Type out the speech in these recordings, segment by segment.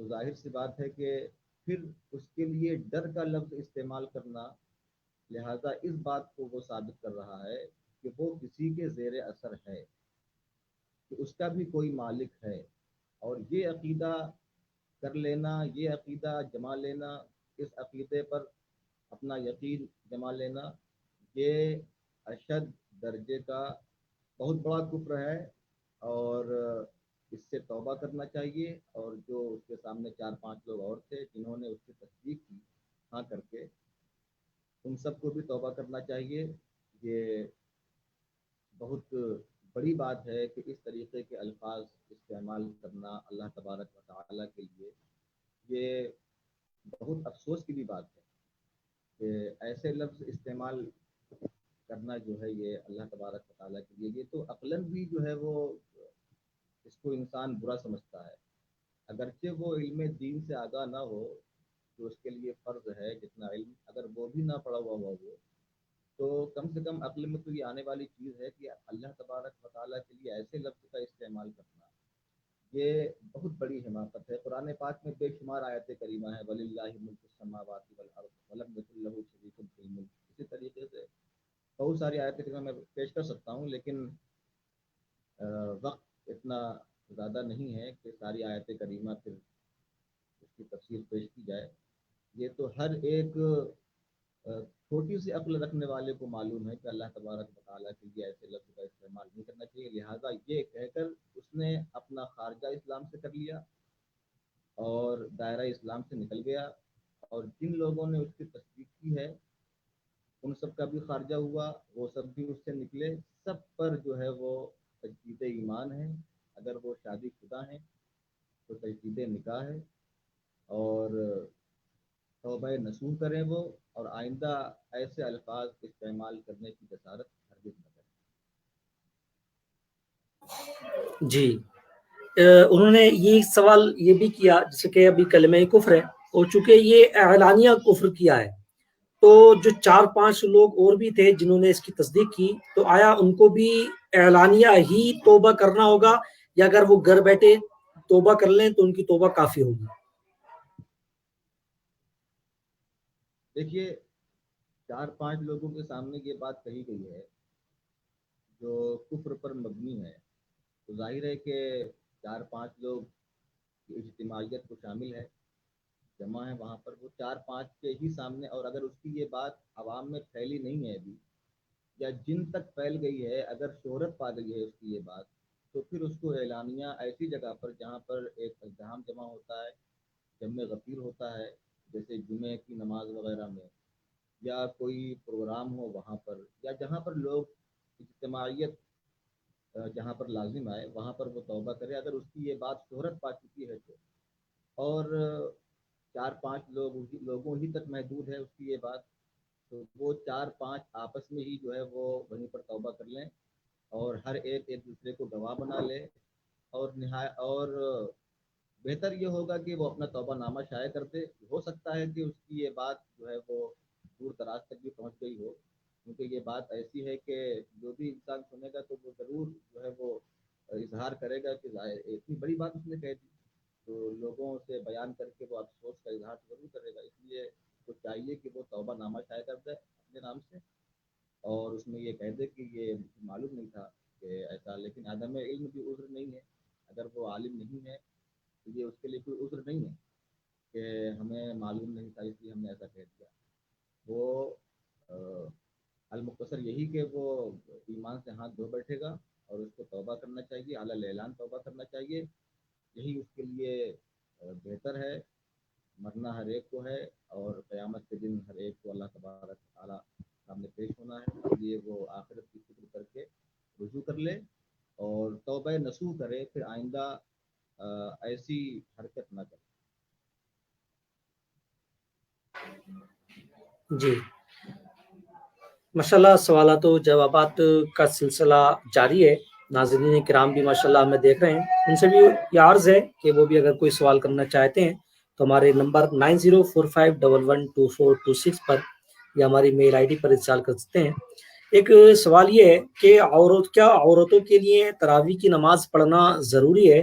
تو ظاہر سی بات ہے کہ پھر اس کے لیے ڈر کا لفظ استعمال کرنا، لہذا اس بات کو وہ ثابت کر رہا ہے کہ وہ کسی کے زیر اثر ہے، کہ اس کا بھی کوئی مالک ہے، اور یہ عقیدہ کر لینا، یہ عقیدہ جما لینا، اس عقیدے پر اپنا یقین جما لینا، یہ اشد درجے کا بہت بڑا کفر ہے، اور اس سے توبہ کرنا چاہیے۔ اور جو اس کے سامنے 4-5 لوگ اور تھے جنہوں نے اس کی تصدیق کی ہاں کر کے، ان سب کو بھی توبہ کرنا چاہیے۔ یہ بہت بڑی بات ہے کہ اس طریقے کے الفاظ استعمال کرنا اللہ تبارک و تعالیٰ کے لیے، یہ بہت افسوس کی بھی بات ہے کہ ایسے لفظ استعمال کرنا جو ہے یہ اللہ تبارک و تعالیٰ کے لیے، یہ تو عقلاً بھی جو ہے وہ اس کو انسان برا سمجھتا ہے، اگرچہ وہ علم دین سے آگاہ نہ ہو، جو اس کے لیے فرض ہے جتنا علم، اگر وہ بھی نہ پڑا ہوا ہو وہ، تو کم سے کم عقل میں تو یہ آنے والی چیز ہے کہ اللہ تبارک و تعالیٰ کے لیے ایسے لفظ کا استعمال کرنا یہ بہت بڑی حماقت ہے۔ قرآن پاک میں بے شمار آیت کریمہ ہیں، وَلِلَّهِ مُلْكُ السَّمَاوَاتِ وَالْأَرْضِ وَلَمْ يَكُن لَّهُ شَرِيكٌ فِي الْمُلْكِ۔ اسی طریقے سے بہت ساری آیت کریمہ میں پیش کر سکتا ہوں، لیکن وقت اتنا زیادہ نہیں ہے کہ ساری آیت کریمہ پھر اس کی تفسیر پیش کی جائے۔ یہ تو ہر ایک چھوٹی سی عقل رکھنے والے کو معلوم ہے کہ اللہ تبارک و تعالیٰ کے لیے ایسے لفظ کا استعمال نہیں کرنا چاہیے، لہٰذا یہ کہہ کر اس نے اپنا خارجہ اسلام سے کر لیا اور دائرہ اسلام سے نکل گیا، اور جن لوگوں نے اس کی تصدیق کی ہے ان سب کا بھی خارجہ ہوا، وہ سب بھی اس سے نکلے، سب پر جو ہے وہ تجدید ایمان ہے، اگر وہ شادی شدہ ہیں تو تجدید نکاح ہے، اور توبہ نصوح کریں وہ، اور آئندہ ایسے الفاظ استعمال کرنے کی جسارت ہرگز نہ کریں۔ جی انہوں نے یہ سوال یہ بھی کیا، جیسے کہ ابھی کلمہ کفر ہے، اور چونکہ یہ اعلانیہ کفر کیا ہے، تو جو 4-5 لوگ اور بھی تھے جنہوں نے اس کی تصدیق کی، تو آیا ان کو بھی اعلانیہ ہی توبہ کرنا ہوگا، یا اگر وہ گھر بیٹھے توبہ کر لیں تو ان کی توبہ کافی ہوگی؟ دیکھیے 4-5 لوگوں کے سامنے یہ بات کہی گئی ہے جو کفر پر مبنی ہے، تو ظاہر ہے کہ 4-5 لوگ کی اجتماعیت کو شامل ہے، جمع ہے وہاں پر، وہ 4-5 کے ہی سامنے، اور اگر اس کی یہ بات عوام میں پھیلی نہیں ہے ابھی، یا جن تک پھیل گئی ہے، اگر شہرت پا گئی ہے اس کی یہ بات، تو پھر اس کو اعلانیہ ایسی جگہ پر جہاں پر ایک ازدحام جمع ہوتا ہے، جمع غفیر ہوتا ہے، جیسے جمعے کی نماز وغیرہ میں، یا کوئی پروگرام ہو وہاں پر، یا جہاں پر لوگ اجتماعیت جہاں پر لازم آئے وہاں پر وہ توبہ کرے، اگر اس کی یہ بات شہرت پا چکی ہے تو، اور 4-5 لوگوں ہی تک محدود ہے اس کی یہ بات، تو وہ 4-5 آپس میں ہی جو ہے وہ وہیں پر توبہ کر لیں، اور ہر ایک دوسرے کو گواہ بنا لے، اور بہتر یہ ہوگا کہ وہ اپنا توبہ نامہ شائع کر دے۔ ہو سکتا ہے کہ اس کی یہ بات جو ہے وہ دور دراز تک بھی پہنچ گئی ہو، کیونکہ یہ بات ایسی ہے کہ جو بھی انسان سنے گا تو وہ ضرور جو ہے وہ اظہار کرے گا کہ اتنی بڑی بات اس نے کہہ دی، تو لوگوں سے بیان کر کے وہ افسوس کا اظہار ضرور کرے گا، اس لیے تو چاہیے کہ وہ توبہ نامہ شائع کر دے اپنے نام سے، اور اس میں یہ کہہ دے کہ یہ معلوم نہیں تھا کہ ایسا، لیکن عدم علم بھی عذر نہیں ہے، اگر وہ عالم نہیں ہے تو یہ اس کے لیے کوئی عذر نہیں ہے کہ ہمیں معلوم نہیں تھا اس لیے ہم نے ایسا کہہ دیا۔ وہ المختصر یہی کہ وہ ایمان سے ہاتھ دھو بیٹھے گا اور اس کو توبہ کرنا چاہیے، علی الاعلان توبہ کرنا چاہیے، یہی اس کے لیے بہتر ہے۔ مرنا ہر ایک کو ہے، اور قیامت کے دن ہر ایک کو اللہ تبارک تعالیٰ سامنے پیش ہونا ہے، اس لیے وہ آخرت کی فکر کر کے رجوع کر لے اور توبہ نصوح کرے، پھر آئندہ ایسی حرکت نہ کرے۔ جی ماشاءاللہ، سوالات و جوابات کا سلسلہ جاری ہے، ناظرین کرام بھی ماشاءاللہ ہمیں دیکھ رہے ہیں، ان سے بھی یہ عرض ہے کہ وہ بھی اگر کوئی سوال کرنا چاہتے ہیں تو ہمارے نمبر 9045112426 پر یا ہماری میل آئی ڈی پر ارسال کر سکتے ہیں۔ ایک سوال یہ ہے کہ کیا عورتوں کے لیے تراویح کی نماز پڑھنا ضروری ہے؟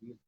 20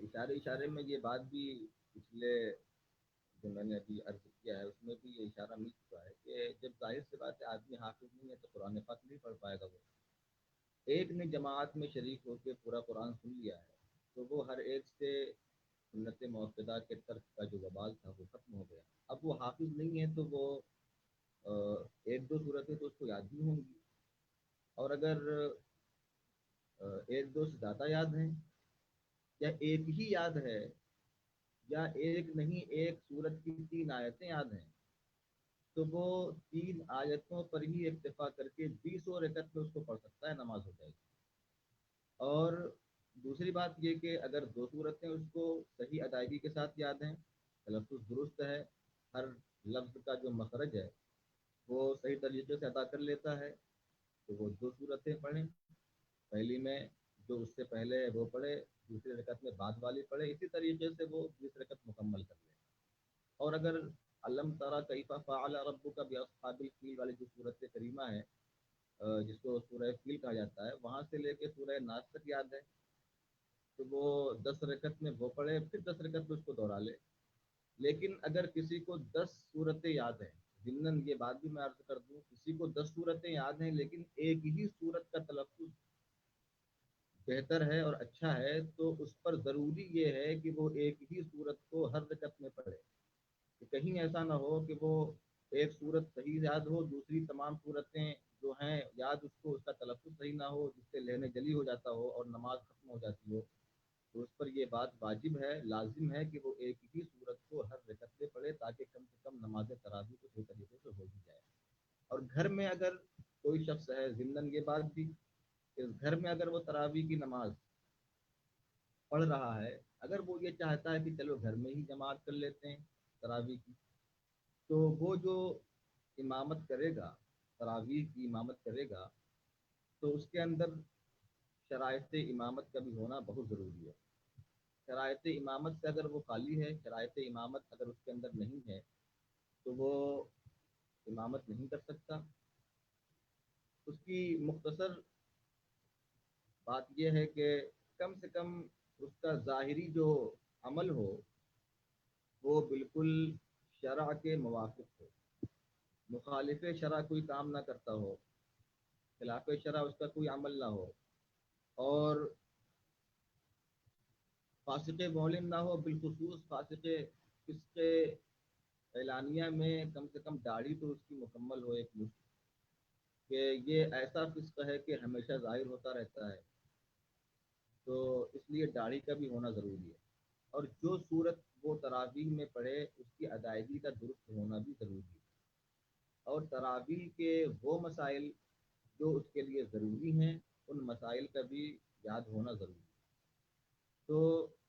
اشارے اشارے میں یہ بات بھی پچھلے جو میں نے ابھی عرض کیا ہے اس میں بھی یہ اشارہ مل چکا ہے کہ جب ظاہر سی بات ہے آدمی حافظ نہیں ہے تو قرآن پاک نہیں پڑھ پائے گا وہ. ایک نے جماعت میں شریک ہو کے پورا قرآن سن لیا ہے تو وہ ہر ایک سے سنت موقدہ کے ترک کا جو وبال تھا وہ ختم ہو گیا. اب وہ حافظ نہیں ہے تو وہ ایک دو صورتیں تو اس کو یاد نہیں ہوں گی, اور اگر ایک دو سے زیادہ یاد ہیں یا ایک ہی یاد ہے یا ایک نہیں ایک سورت کی 3 آیتیں یاد ہیں تو وہ 3 آیتوں پر ہی اکتفا کر کے 20 رکعت میں اس کو پڑھ سکتا ہے, نماز ہو جائے گی. اور دوسری بات یہ کہ اگر 2 صورتیں اس کو صحیح ادائیگی کے ساتھ یاد ہیں, تلفظ درست ہے, ہر لفظ کا جو مخرج ہے وہ صحیح طریقے سے ادا کر لیتا ہے, تو وہ 2 صورتیں پڑھیں. پہلی میں جو اس سے پہلے ہے وہ پڑھے, دوسری رکعت میں بعد والی پڑھے, اسی طریقے سے وہ 20 رکعت مکمل کر لے. اور اگر علم ترى کیف فعل ربک باصحاب الفیل والی جو صورت کریمہ ہے جس کو سورہ فیل کہا جاتا ہے, وہاں سے لے کے سورہ ناس تک یاد ہے تو وہ 10 رکعت میں وہ پڑھے, پھر 10 رکعت میں اس کو دوہرا لے. لیکن اگر کسی کو 10 صورتیں یاد ہیں, ضمناً یہ بات بھی میں عرض کر دوں, کسی کو 10 صورتیں یاد ہیں لیکن ایک ہی صورت کا تلفظ بہتر ہے اور اچھا ہے, تو اس پر ضروری یہ ہے کہ وہ ایک ہی صورت کو ہر رکعت میں پڑھے. کہ کہیں ایسا نہ ہو کہ وہ ایک صورت صحیح یاد ہو, دوسری تمام صورتیں جو ہیں یاد اس کو اس کا تلفظ صحیح نہ ہو, جس سے لینے جلی ہو جاتا ہو اور نماز ختم ہو جاتی ہو, تو اس پر یہ بات واجب ہے, لازم ہے کہ وہ ایک ہی صورت کو ہر رکعت میں پڑھے تاکہ کم سے کم نماز تراویح کو صحیح طریقے سے ہو بھی جائے. اور گھر میں اگر کوئی شخص ہے, ضمناً یہ بات بھی کہ گھر میں اگر وہ تراویح کی نماز پڑھ رہا ہے, اگر وہ یہ چاہتا ہے کہ چلو گھر میں ہی جماعت کر لیتے ہیں تراویح کی, تو وہ جو امامت کرے گا, تراویح کی امامت کرے گا, تو اس کے اندر شرائط امامت کا بھی ہونا بہت ضروری ہے. شرائط امامت سے اگر وہ خالی ہے, شرائط امامت اگر اس کے اندر نہیں ہے تو وہ امامت نہیں کر سکتا. اس کی مختصر بات یہ ہے کہ کم سے کم اس کا ظاہری جو عمل ہو وہ بالکل شرع کے موافق ہو, مخالف شرع کوئی کام نہ کرتا ہو, خلاف شرع اس کا کوئی عمل نہ ہو, اور فاسق معلن نہ ہو, بالخصوص فاسق فسق اعلانیہ میں کم سے کم داڑھی تو اس کی مکمل ہو ایک مشت, کہ یہ ایسا فسق ہے کہ ہمیشہ ظاہر ہوتا رہتا ہے, تو اس لیے داڑھی کا بھی ہونا ضروری ہے. اور جو صورت وہ تراویح میں پڑھے اس کی ادائیگی کا درست ہونا بھی ضروری ہے. اور تراویح کے وہ مسائل جو اس کے لیے ضروری ہیں ان مسائل کا بھی یاد ہونا ضروری ہے. تو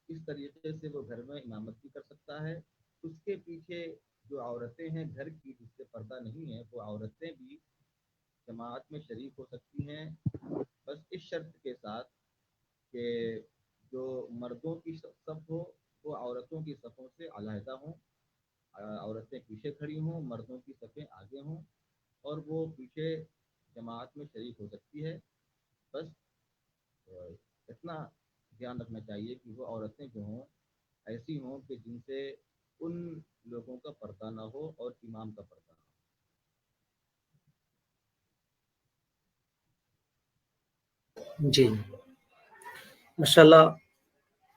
اس طریقے سے وہ گھر میں امامت بھی کر سکتا ہے. اس کے پیچھے جو عورتیں ہیں گھر کی جس سے پردہ نہیں ہے, وہ عورتیں بھی جماعت میں شریک ہو سکتی ہیں, بس اس شرط کے ساتھ کہ جو مردوں کی صف ہو وہ عورتوں کی صفوں سے علیحدہ ہوں, عورتیں پیچھے کھڑی ہوں, مردوں کی صفیں آگے ہوں, اور وہ پیچھے جماعت میں شریک ہو سکتی ہے. بس اتنا دھیان رکھنا چاہیے کہ وہ عورتیں جو ہوں ایسی ہوں کہ جن سے ان لوگوں کا پردہ نہ ہو اور امام کا پردہ نہ ہو. جی ماشاءاللہ,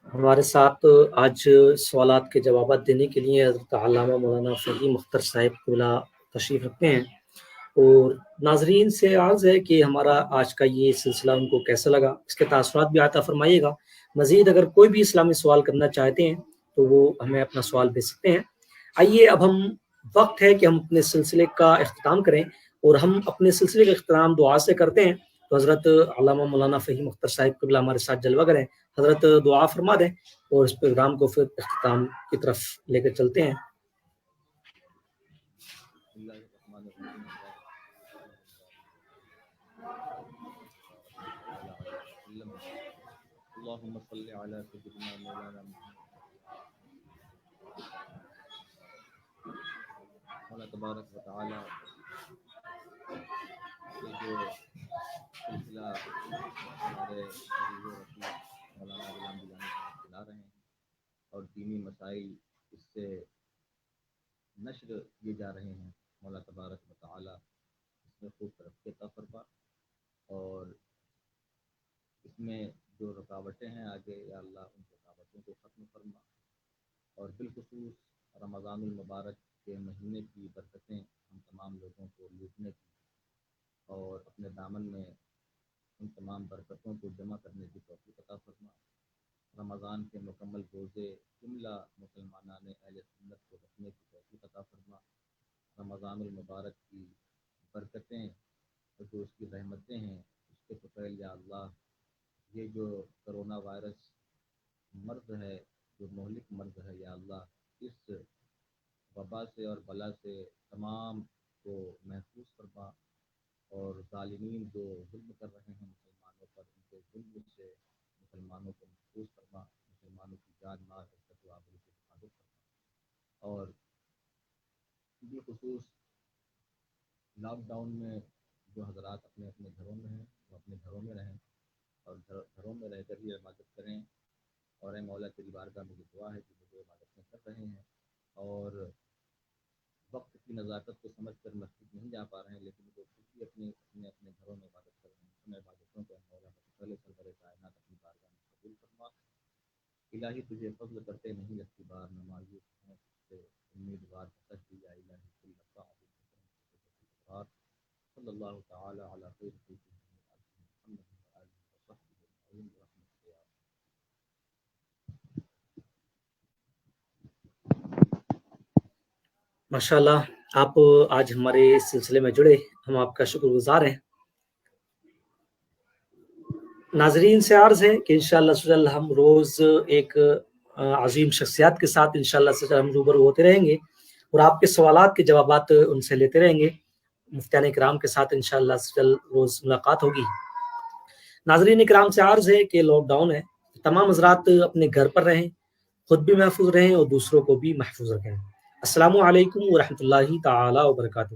ہمارے ساتھ آج سوالات کے جوابات دینے کے لیے حضرت علامہ مولانا فقی مختار صاحب قبلہ تشریف رکھتے ہیں. اور ناظرین سے عرض ہے کہ ہمارا آج کا یہ سلسلہ ان کو کیسا لگا, اس کے تاثرات بھی عطا فرمائیے گا. مزید اگر کوئی بھی اسلامی سوال کرنا چاہتے ہیں تو وہ ہمیں اپنا سوال بھیج سکتے ہیں. آئیے اب ہم وقت ہے کہ ہم اپنے سلسلے کا اختتام کریں, اور ہم اپنے سلسلے کا اختتام دعا سے کرتے ہیں. تو حضرت علامہ مولانا فقی مختار صاحب قبلہ ہمارے ساتھ جلوہ کریں. حضرت دعا فرما دیں اور اس پروگرام کو پھر اختتام کی طرف لے کر چلتے ہیں. اللہ الرحمن الرحیم. اللهم صل على سيدنا مولانا محمد تبارک و تعالی. یہ جو سلسلہ ہمارے عزیز و رفیق مولانا غلام گیلانی صاحب چلا رہے ہیں, اور دینی مسائل اس سے نشر کیے جا رہے ہیں، مولا تبارک و تعالی اس میں خوب ترقی عطا فرما، اور اس میں جو رکاوٹیں ہیں آگے یا اللہ ان رکاوٹوں کو ختم فرما، اور بالخصوص رمضان المبارک کے مہینے کی برکتیں ہم تمام لوگوں کو لوٹنے کی اور اپنے دامن میں ان تمام برکتوں کو جمع کرنے کی توفیق عطا فرما۔ رمضان کے مکمل روزے جملہ مسلمانان اہل سنت کو رکھنے کی توفیق عطا فرما۔ رمضان المبارک کی برکتیں اور جو اس کی رحمتیں ہیں اس کے فضائل یا اللہ، یہ جو کرونا وائرس مرض ہے، جو مہلک مرض ہے یا اللہ، اس وبا سے اور بلا سے تمام کو محفوظ فرما، اور ظالمین جو ظلم کر رہے ہیں مسلمانوں پر ان کے ظلم سے مسلمانوں کو محفوظ فرما، مسلمانوں کی جان مال عزت و آبرو کی حفاظت فرما، اور بالخصوص لاک ڈاؤن میں جو حضرات اپنے اپنے گھروں میں ہیں وہ اپنے گھروں میں رہیں اور گھروں میں رہ کر ہی عبادت کریں، اور اے مولا تیری بارگاہ میں دعا ہے کہ جو عبادتیں کر رہے ہیں اور وقت کی نزاکت کو سمجھ کر مسجد نہیں جا پا رہے ہیں لیکن وہ خود بھی اپنے گھروں میں عبادت کر رہے ہیں، ان عبادتوں کو مولا پہلے سرور کائنات اپنی بارگاہ میں قبول فرما۔ الہی تجھے فضل کرتے نہیں لگتی بار، نہ مایوس ہیں سے امیدوار فتح یا الہی کل لقاء صلی اللہ تعالی علی خیر خلقہ محمد و آلہ وصحبہ اجمعین برحمتک یا ماشاءاللہ آپ آج ہمارے اس سلسلے میں جڑے، ہم آپ کا شکر گزار ہیں۔ ناظرین سے عرض ہے کہ انشاءاللہ ہم روز ایک عظیم شخصیات کے ساتھ انشاءاللہ ہم روبرو ہوتے رہیں گے اور آپ کے سوالات کے جوابات ان سے لیتے رہیں گے۔ مفتیان کرام کے ساتھ انشاءاللہ روز ملاقات ہوگی۔ ناظرین کرام سے عرض ہے کہ لاک ڈاؤن ہے، تمام حضرات اپنے گھر پر رہیں، خود بھی محفوظ رہیں اور دوسروں کو بھی محفوظ رکھیں۔ السلام علیکم ورحمۃ اللہ تعالی وبرکاتہ۔